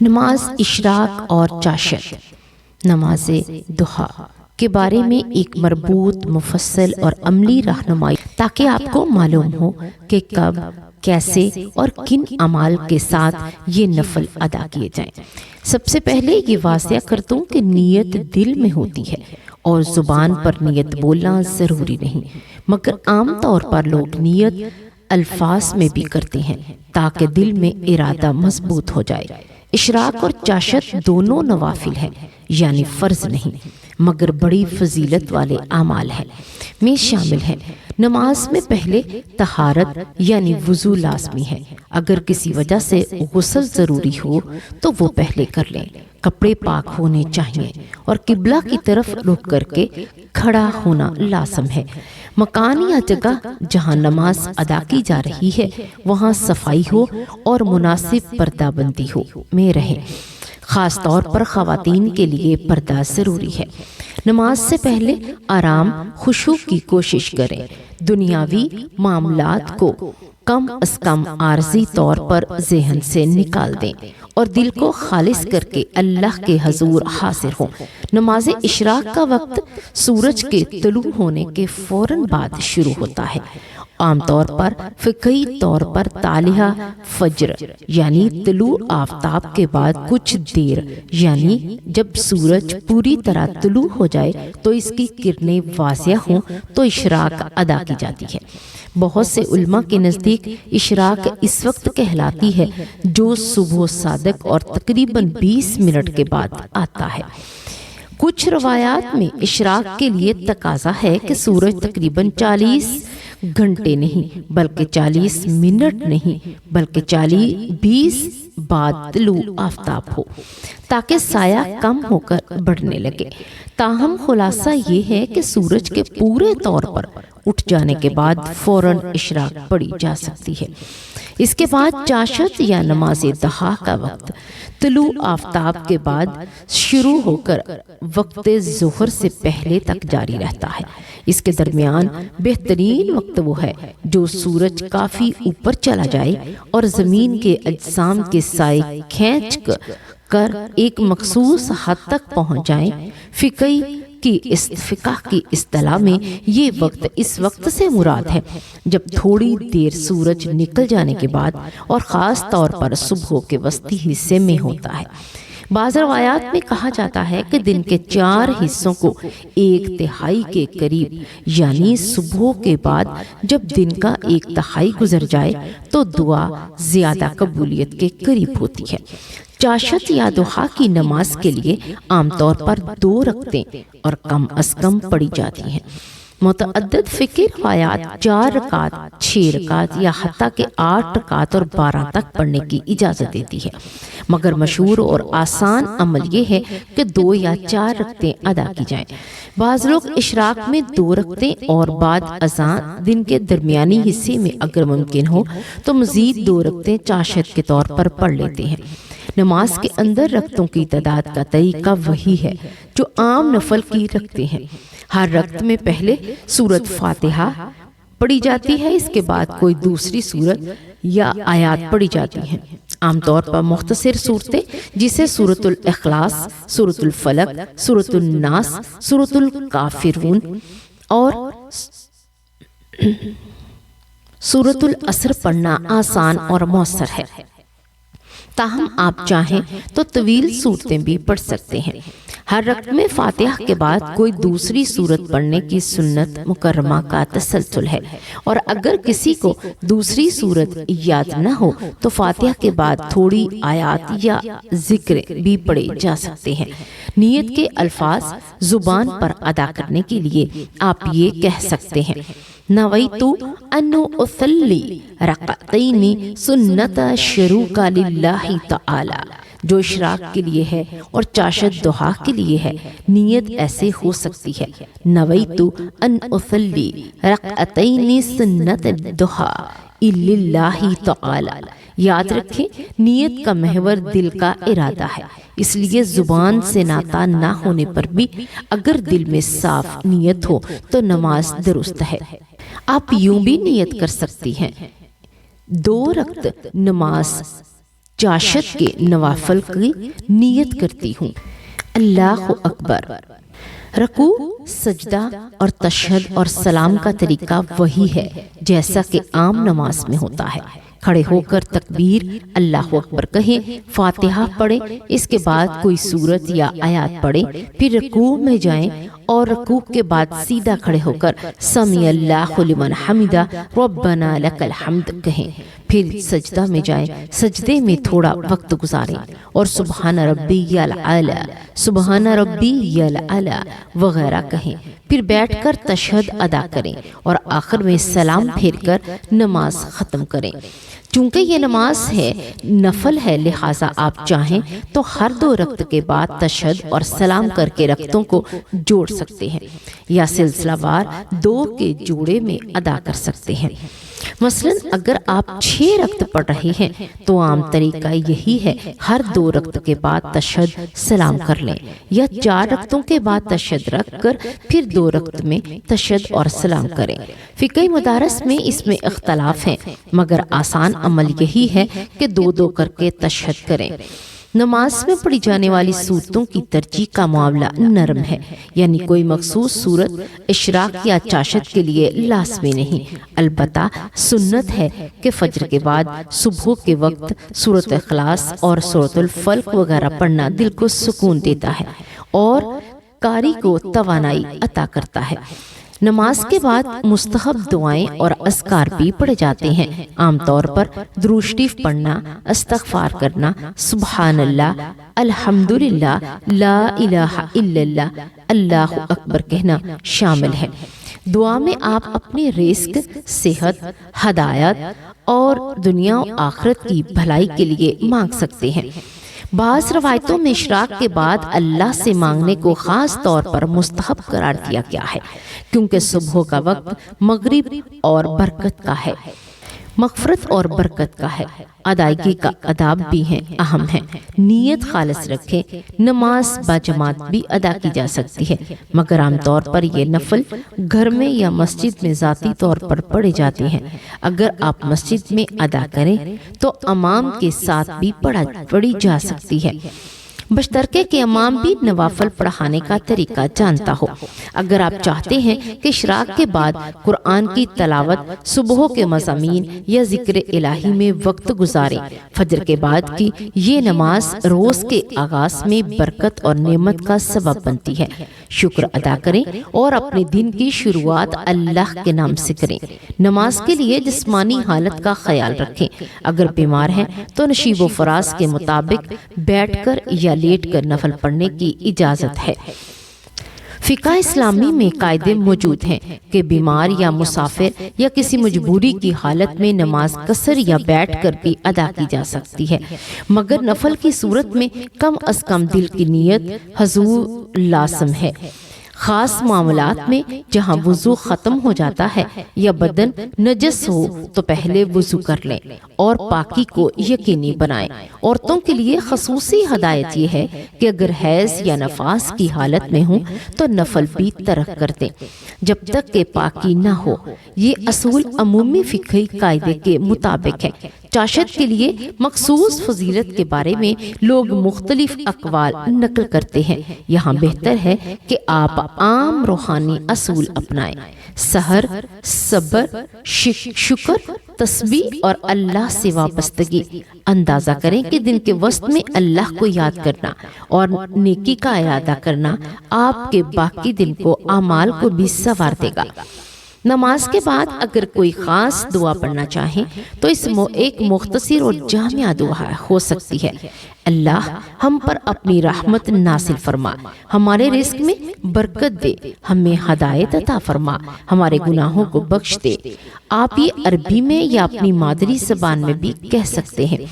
نماز اشراق اور چاشت، نماز دہا کے بارے میں ایک مربوط، مفصل اور عملی رہنمائی، تاکہ آپ کو معلوم ہو کہ کب، کیسے اور کن اعمال کے ساتھ یہ نفل ادا کیے جائیں۔ سب سے پہلے یہ واضح کر دوں کہ نیت دل میں ہوتی ہے اور زبان پر نیت بولنا ضروری نہیں، مگر عام طور پر لوگ نیت الفاظ میں بھی کرتے ہیں تاکہ دل میں ارادہ مضبوط ہو جائے۔ اشراق اور چاشت دونوں نوافل ہیں، یعنی فرض نہیں، مگر بڑی فضیلت والے اعمال ہیں میں شامل ہیں۔ نماز میں پہلے طہارت یعنی وضو لازمی ہے۔ اگر کسی وجہ سے غسل ضروری ہو تو وہ پہلے کر لیں۔ کپڑے پاک ہونے چاہیے اور قبلہ کی طرف رخ کر کے کھڑا ہونا لازم ہے۔ مکان یا جگہ جہاں نماز ادا کی جا رہی ہے وہاں صفائی ہو اور مناسب پردہ بندی ہو میں رہیں۔ خاص طور پر خواتین کے لیے پردہ ضروری ہے۔ نماز سے پہلے آرام، خشوع کی کوشش کریں۔ دنیاوی معاملات کو کم از کم عارضی طور پر ذہن سے نکال دیں اور دل کو خالص کر کے اللہ کے حضور حاضر ہوں۔ نماز اشراق کا وقت سورج کے طلوع ہونے کے فوراً بعد شروع ہوتا ہے۔ عام طور پر فقہی طور پر طالع فجر یعنی طلوع آفتاب کے بعد کچھ دیر، یعنی جب سورج پوری طرح طلوع ہو جائے تو اس کی کرنیں واضح ہوں تو اشراق ادا کی جاتی ہے۔ بہت سے علماء کے نزدیک اشراق اس وقت کہلاتی ہے جو صبح صادق اور تقریباً 20 منٹ کے بعد آتا ہے۔ کچھ روایات میں اشراق کے لیے تقاضا ہے کہ سورج تقریباً 40 گھنٹے نہیں بلکہ 40 منٹ نہیں بلکہ 20 بعد طلوع آفتاب ہو تاکہ سایہ کم ہو کر بڑھنے لگے۔ تاہم خلاصہ یہ ہے کہ سورج کے پورے طور پر اٹھ جانے کے بعد فوراً اشراق پڑھی جا سکتی ہے۔ اس کے بعد چاشت یا نماز دہا کا وقت طلوع آفتاب کے بعد شروع ہو کر وقت ظہر سے پہلے تک جاری رہتا ہے۔ اس کے درمیان بہترین وقت وہ ہے جو سورج کافی اوپر چلا جائے اور زمین کے اجسام کے سائے کھینچ کر ایک مخصوص حد تک پہنچ جائیں۔ فقہ کی اصطلاح میں یہ وقت اس وقت سے مراد ہے جب تھوڑی دیر سورج نکل جانے کے بعد اور خاص طور پر صبح کے وسطی حصے میں ہوتا ہے۔ بعض روایات میں کہا جاتا ہے کہ دن کے 4 حصوں کو 1/3 کے قریب یعنی صبح کے بعد جب دن کا 1/3 گزر جائے تو دعا زیادہ قبولیت کے قریب ہوتی ہے۔ چاشت یا دہا کی نماز کے لیے عام طور پر 2 رکعتیں اور کم از کم پڑھی جاتی ہیں۔ متعدد فقہی روایات 4 رکعت، 6 رکعت یا حتیٰ کہ 8 رکعت اور 12 تک پڑھنے کی اجازت دیتی ہے، مگر مشہور اور آسان عمل یہ ہے کہ 2 یا 4 رکعتیں ادا کی جائیں۔ بعض لوگ اشراق میں 2 رکعتیں اور بعد اذان دن کے درمیانی حصے میں اگر ممکن ہو تو مزید 2 رکعتیں چاشت کے طور پر پڑھ لیتے ہیں۔ نماز کے اندر رکعتوں کی تعداد کا طریقہ وہی ہے جو عام نفل کی رکعتیں ہیں۔ ہر رکعت میں پہلے سورۃ فاتحہ پڑھی جاتی ہے، اس کے بعد کوئی دوسری سورت یا آیات پڑھی جاتی ہیں، عام طور پر مختصر صورتیں جسے سورۃ الاخلاص، سورۃ الفلق، سورۃ الناس، سورۃ الکافرون اور سورۃ العصر پڑھنا آسان اور مؤثر ہے۔ تاہم آپ چاہیں تو طویل صورتیں بھی پڑھ سکتے ہیں۔ ہر رکعت میں فاتحہ کے بعد کوئی دوسری سورت پڑھنے کی سنت مکرمہ کا تسلسل ہے، اور اگر کسی کو دوسری سورت یاد نہ ہو تو فاتحہ کے بعد تھوڑی آیات یا ذکر بھی پڑھے جا سکتے ہیں۔ نیت کے الفاظ زبان پر ادا کرنے کے لیے آپ یہ کہہ سکتے ہیں: نویت ان اصلی رکعتین سنت شروق للہ تعالی، جو اشراق کے لیے ہے اور چاشت دہا کے لیے ہے۔ نیت ایسے ہو سکتی ہے: نویت ان اصلی رکعتین سنت دہا للہ تعالی۔ یاد رکھیں، نیت کا محور دل کا ارادہ ہے، اس لیے زبان سے ناطق نہ ہونے پر بھی اگر دل میں صاف نیت ہو تو نماز درست ہے۔ آپ یوں بھی نیت کر سکتی ہیں: 2 رکعت نماز چاشت کے نوافل کی نیت کرتی ہوں۔ اللہ اکبر۔ رکوع، سجدہ اور تشہد اور سلام کا طریقہ وہی ہے جیسا کہ عام نماز میں ہوتا ہے۔ کھڑے ہو کر تکبیر اللہ اکبر کہیں، فاتحہ پڑھیں، اس کے بعد کوئی سورت یا آیات پڑھیں، پھر رکوع میں جائیں اور رکوع کے بعد سیدھا کھڑے ہو کر سمیع اللہ لمن حمدہ ربنا لک الحمد کہیں، پھر سجدہ میں جائیں، سجدے میں تھوڑا وقت گزاریں اور سبحان ربی العلی، سبحان ربی العلی وغیرہ کہیں، پھر بیٹھ کر تشہد ادا کریں اور آخر میں سلام پھیر کر نماز ختم کریں۔ چونکہ یہ نماز ہے نفل ہے، لہٰذا آپ چاہیں تو ہر 2 رکعت کے بعد تشہد اور سلام کر کے رکعتوں کو جوڑ سکتے ہیں یا سلسلہ وار 2 کے جوڑے میں ادا کر سکتے ہیں۔ مثلا اگر آپ 6 رکعت پڑھ رہے ہیں تو عام طریقہ یہی ہے ہر 2 رکعت کے بعد تشہد سلام کر لیں، یا 4 رکعتوں کے بعد تشہد رکھ کر پھر 2 رکعت میں تشہد اور سلام کریں۔ فقہی مدارس میں اس میں اختلاف ہیں، مگر آسان عمل یہی ہے کہ 2 کر کے تشہد کریں۔ نماز میں پڑھی جانے والی صورتوں کی ترجیح کا معاملہ نرم ہے، یعنی کوئی مخصوص صورت اشراق یا چاشت کے لیے لازمی نہیں، البتہ سنت ہے کہ فجر کے بعد صبح کے وقت سورۃ اخلاص اور سورۃ الفلق وغیرہ پڑھنا دل کو سکون دیتا ہے اور قاری کو توانائی عطا کرتا ہے۔ نماز کے بعد مستحب دعائیں اور اذکار بھی پڑھے جاتے ہیں، عام طور پر درود شریف پڑھنا، استغفار کرنا، سبحان اللہ، الحمدللہ، لا الہ الا اللہ، اللہ اکبر کہنا شامل ہے۔ دعا میں آپ اپنے رزق، صحت، ہدایت اور دنیا و آخرت کی بھلائی کے لیے مانگ سکتے ہیں۔ بعض روایتوں میں اشراق کے بعد اللہ سے مانگنے کو خاص طور پر مستحب قرار دیا گیا ہے، کیونکہ صبح کا وقت مغرب اور برکت کا ہے، مغفرت اور برکت کا ہے۔ ادائیگی کا آداب بھی ہیں، اہم ہیں۔ نیت خالص رکھیں۔ نماز باجماعت بھی ادا کی جا سکتی ہے، مگر عام طور پر یہ نفل گھر میں یا مسجد میں ذاتی طور پر پڑھے جاتے ہیں۔ اگر آپ مسجد میں ادا کریں تو امام کے ساتھ بھی پڑھی جا سکتی ہے، بشترکہ کہ امام بھی نوافل پڑھانے کا طریقہ جانتا ہو۔ اگر آپ چاہتے ہیں کہ اشراق کے بعد قرآن کی تلاوت، صبح کے مضامین یا ذکر الہی میں وقت گزاریں، فجر کے بعد کی یہ نماز روز کے آغاز میں برکت اور نعمت کا سبب بنتی ہے۔ شکر ادا کریں اور اپنے دن کی شروعات اللہ کے نام سے کریں۔ نماز کے لیے جسمانی حالت کا خیال رکھیں۔ اگر بیمار ہیں تو نشیب و فراز کے مطابق بیٹھ کر یا لیٹ کر نفل پڑھنے کی اجازت ہے۔ فقہ اسلامی میں قاعدے موجود ہیں کہ بیمار یا مسافر یا کسی مجبوری کی حالت میں نماز قصر یا بیٹھ کر بھی ادا کی جا سکتی ہے، مگر نفل کی صورت میں کم از کم دل کی نیت حضور لازم ہے۔ خاص معاملات میں جہاں وضو ختم ہو جاتا ہے یا بدن نجس ہو تو پہلے وضو کر لیں اور پاکی کو یقینی بنائیں۔ عورتوں کے لیے خصوصی ہدایت یہ ہے کہ اگر حیض یا نفاس کی حالت میں ہوں تو نفل بھی ترک کر دیں جب تک کہ پاکی نہ ہو۔ یہ اصول عمومی فقہی قاعدے کے مطابق ہے۔ چاشت کے لیے مخصوص فضیلت کے بارے میں لوگ مختلف اقوال نقل کرتے ہیں، یہاں بہتر ہے کہ آپ عام روحانی اصول اپنائیں۔ سحر، صبر، شکر، تسبیح اور اللہ سے وابستگی۔ اندازہ کریں کہ دن کے وسط میں اللہ کو یاد کرنا اور نیکی کا اعادہ کرنا آپ کے باقی دن کو اعمال کو بھی سنوار دے گا۔ نماز کے بعد اگر کوئی خاص دعا پڑھنا چاہیں تو اس ایک مختصر اور جامع دعا ہو سکتی ہے۔ اللہ ہم پر اپنی رحمت نازل فرما، ہمارے رزق میں برکت دے، ہمیں ہدایت عطا فرما، ہمارے گناہوں کو بخش دے۔ آپ یہ عربی میں یا اپنی مادری زبان میں بھی کہہ سکتے ہیں،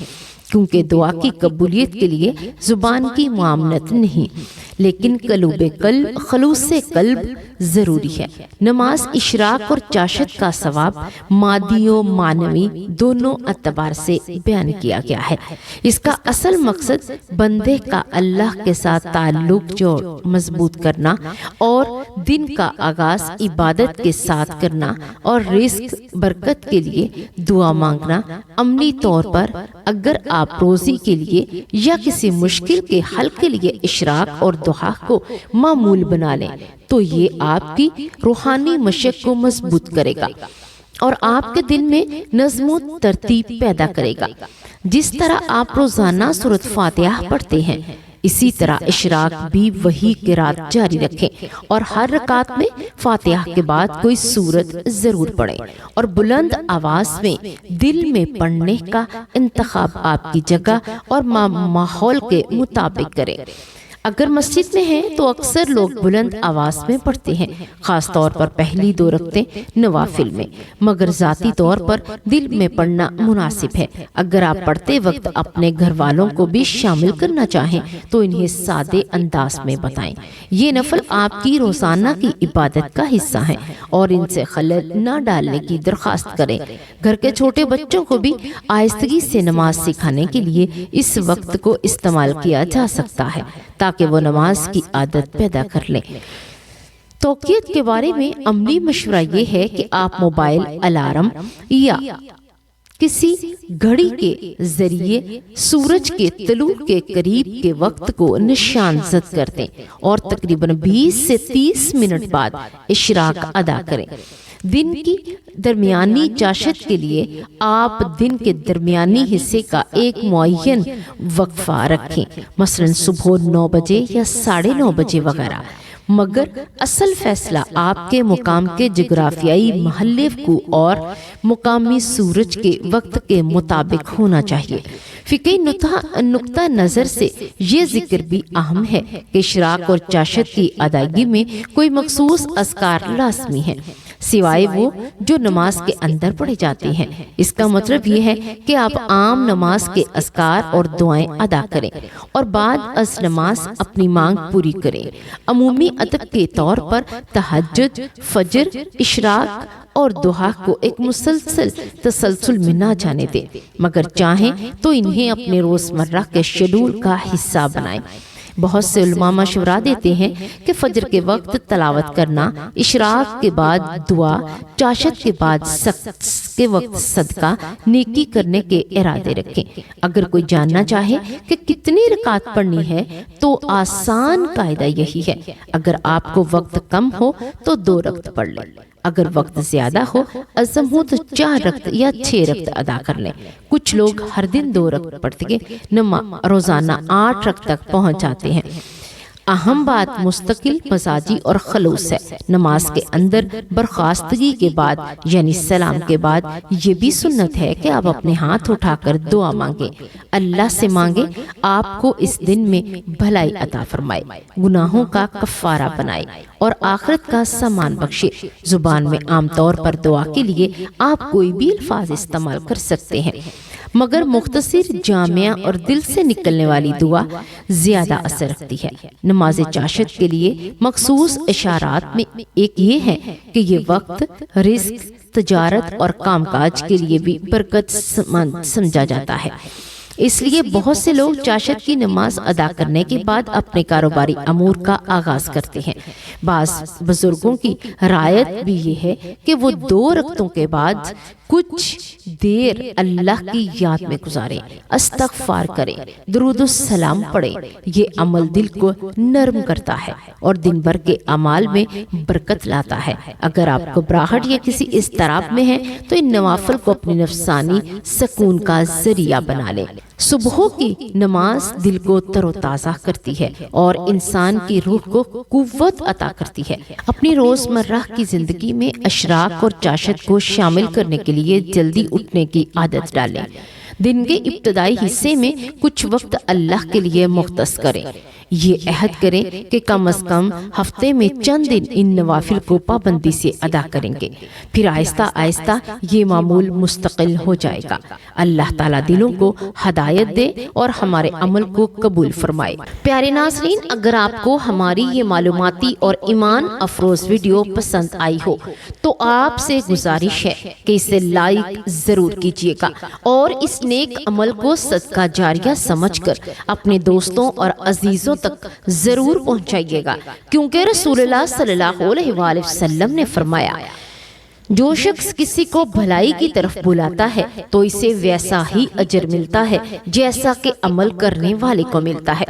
کیونکہ دعا کی قبولیت کے لیے زبان کی معاملت نہیں، لیکن قلوب قلب خلوص قلب ضروری ہے۔ نماز اشراق اور چاشت کا ثواب مادی و معنوی دونوں اعتبار سے بیان کیا گیا ہے۔ اس کا اصل مقصد بندے کا اللہ کے ساتھ تعلق جو مضبوط کرنا اور دن کا آغاز عبادت کے ساتھ کرنا اور رزق برکت کے لیے دعا مانگنا۔ عملی طور پر اگر آپ روزی کے لیے یا کسی مشکل کے حل کے لیے اشراق اور دعا کو معمول بنا لیں تو یہ آپ کی روحانی مشق کو مضبوط کرے گا اور آپ کے دل میں نظم و ترتیب پیدا کرے گا۔ جس طرح آپ روزانہ سورۃ فاتحہ پڑھتے ہیں، اسی طرح اشراق بھی وہی قرات جاری رکھیں اور ہر رکعت میں فاتحہ کے بعد کوئی سورت ضرور پڑھیں اور بلند آواز میں دل میں پڑھنے کا انتخاب آپ کی جگہ اور ماحول کے مطابق کریں۔ اگر مسجد میں ہیں تو اکثر لوگ بلند آواز میں پڑھتے ہیں، خاص طور پر پہلی 2 رکعتیں نوافل میں، مگر ذاتی طور پر دل میں پڑھنا مناسب ہے۔ اگر آپ پڑھتے وقت اپنے گھر والوں کو بھی شامل کرنا چاہیں تو انہیں سادے انداز میں بتائیں۔ یہ نفل آپ کی روزانہ کی عبادت کا حصہ ہیں اور ان سے خلل نہ ڈالنے کی درخواست کریں۔ گھر کے چھوٹے بچوں کو بھی آہستگی سے نماز سکھانے کے لیے اس وقت کو استعمال کیا جا سکتا ہے تاکہ وہ نماز کی عادت پیدا کر لیں۔ توقیت کے بارے میں عملی مشورہ یہ ہے کہ آپ موبائل الارم یا کسی گھڑی کے ذریعے سورج کے طلوع کے قریب کے وقت کو نشان زد کر دیں اور تقریباً 20 سے 30 منٹ بعد اشراق ادا کریں۔ دن کی درمیانی چاشت کے لیے آپ دن کے درمیانی حصے کا ایک معین وقفہ رکھیں، مثلا صبح 9 بجے یا 9:30 بجے وغیرہ، مگر اصل فیصلہ آپ کے مقام کے جغرافیائی محلے کو اور مقامی سورج کے وقت کے مطابق ہونا چاہیے۔ فقہی نقطہ نظر سے یہ ذکر بھی اہم ہے کہ اشراق اور چاشت کی ادائیگی میں کوئی مخصوص اذکار لازمی ہے سوائے وہ جو نماز کے اندر پڑھے جاتے ہیں۔ اس کا مطلب یہ ہے کہ آپ عام نماز کے اذکار اور دعائیں ادا کریں اور بعد از نماز اپنی مانگ پوری کریں۔ عمومی ادب کے طور پر تہجد، فجر، اشراق اور دعا کو ایک مسلسل تسلسل میں نہ جانے دیں، مگر چاہیں تو انہیں اپنے روزمرہ کے شیڈول کا حصہ بنائیں۔ بہت سے علماء مشورہ دیتے ہیں کہ فجر کے وقت تلاوت کرنا، اشراق کے بعد دعا، چاشت کے بعد کے وقت صدقہ نیکی کرنے کے ارادے رکھیں۔ اگر کوئی جاننا چاہے کہ کتنی رکعت پڑھنی ہے تو آسان قاعدہ یہی ہے، اگر آپ کو وقت کم ہو تو 2 رکعت پڑھ لیں، اگر وقت زیادہ ہو عزم ہو تو 4 رکعت یا 6 رکعت ادا کر لیں۔ کچھ لوگ ہر دن 2 رکعت پڑھتے ہیں، روزانہ 8 رکعت تک پہنچ جاتے ہیں۔ اہم بات مستقل مزاجی اور خلوص ہے۔ نماز کے اندر برخاستگی کے بعد یعنی سلام کے بعد یہ بھی سنت ہے کہ آپ اپنے ہاتھ اٹھا کر دعا مانگیں، اللہ سے مانگیں آپ کو اس دن میں بھلائی عطا فرمائے، گناہوں کا کفارہ بنائے اور آخرت کا سامان بخشے۔ زبان میں عام طور پر دعا کے لیے آپ کوئی بھی الفاظ استعمال کر سکتے ہیں، مگر مختصر، جامع اور دل سے نکلنے والی دعا زیادہ اثر رکھتی ہے۔ نماز چاشت کے لیے مخصوص اشارات میں ایک یہ ہے کہ یہ وقت رزق، تجارت اور کام کاج کے لیے بھی برکت سمجھا جاتا ہے۔ اس لیے بہت سے لوگ چاشت کی نماز ادا کرنے کے بعد اپنے کاروباری امور کا آغاز کرتے ہیں۔ بعض بزرگوں کی رعایت بھی یہ ہے کہ وہ 2 رکعتوں کے بعد کچھ دیر اللہ کی یاد میں گزاریں، استغفار کریں، درود السلام پڑھیں۔ یہ عمل دل کو نرم کرتا ہے اور دن بھر کے اعمال میں برکت لاتا ہے۔ اگر آپ گھبراہٹ یا کسی اضطراب میں ہیں تو ان نوافل کو اپنی نفسانی سکون کا ذریعہ بنا لیں۔ صبح کی نماز دل کو تر و تازہ کرتی ہے اور انسان کی روح کو قوت عطا کرتی ہے۔ اپنی روزمرہ کی زندگی میں اشراق اور چاشت کو شامل کرنے کے لیے جلدی اٹھنے کی عادت ڈالیں۔ دن کے ابتدائی حصے میں کچھ وقت اللہ کے لیے مختص کریں۔ یہ عہد کریں کہ کم از کم ہفتے میں چند دن ان نوافل کو پابندی سے ادا کریں گے، پھر آہستہ آہستہ یہ معمول مستقل ہو جائے گا۔ اللہ تعالیٰ دلوں کو ہدایت دے اور ہمارے عمل کو قبول فرمائے۔ پیارے ناظرین، اگر آپ کو ہماری یہ معلوماتی اور ایمان افروز ویڈیو پسند آئی ہو تو آپ سے گزارش ہے کہ اسے لائک ضرور کیجیے گا اور اس نیک عمل کو صدقہ جاریہ سمجھ کر اپنے دوستوں اور عزیزوں تک ضرور پہنچائیے گا، کیونکہ رسول اللہ صلی اللہ علیہ وآلہ وسلم نے فرمایا، جو شخص کسی کو بھلائی کی طرف بلاتا ہے تو اسے ویسا ہی اجر ملتا ہے جیسا کہ عمل کرنے والے کو ملتا ہے۔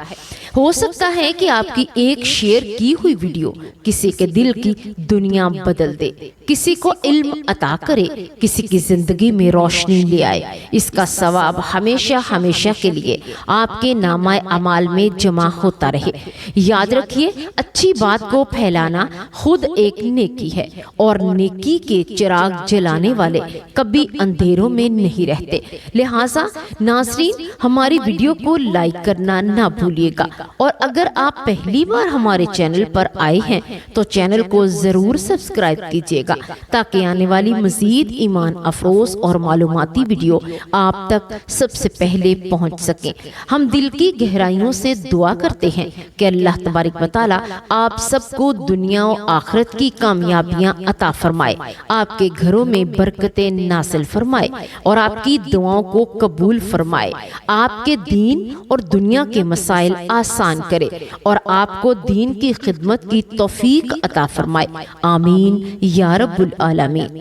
ہو سکتا ہے کہ آپ کی ایک شیئر کی ہوئی ویڈیو کسی کے دل کی دنیا بدل دے، کسی کو علم عطا کرے، کسی کی زندگی میں روشنی لے آئے۔ اس کا ثواب ہمیشہ ہمیشہ کے لیے آپ کے نامہ اعمال میں جمع ہوتا رہے۔ یاد رکھیے، اچھی بات کو پھیلانا خود ایک نیکی ہے اور نیکی کے چراغ جلانے والے کبھی اندھیروں میں نہیں رہتے۔ لہٰذا ناظرین، ہماری ویڈیو کو لائک کرنا نہ بھولیے گا، اور اگر آپ پہلی بار ہمارے چینل پر آئے ہیں تو چینل کو ضرور سبسکرائب کیجیے گا تاکہ آنے والی مزید ایمان افروز اور معلوماتی ویڈیو آپ تک سب سے پہلے پہنچ سکیں۔ ہم دل کی گہرائیوں سے دعا کرتے ہیں کہ اللہ تبارک و تعالی آپ سب کو دنیا و آخرت کی کامیابیاں عطا فرمائے، آپ کے گھروں میں برکتیں نازل فرمائے اور آپ کی دعاؤں کو قبول فرمائے، آپ کے دین اور دنیا کے مسائل آسان کرے اور آپ کو دین کی خدمت کی توفیق عطا فرمائے۔ آمین یا رب العالمین۔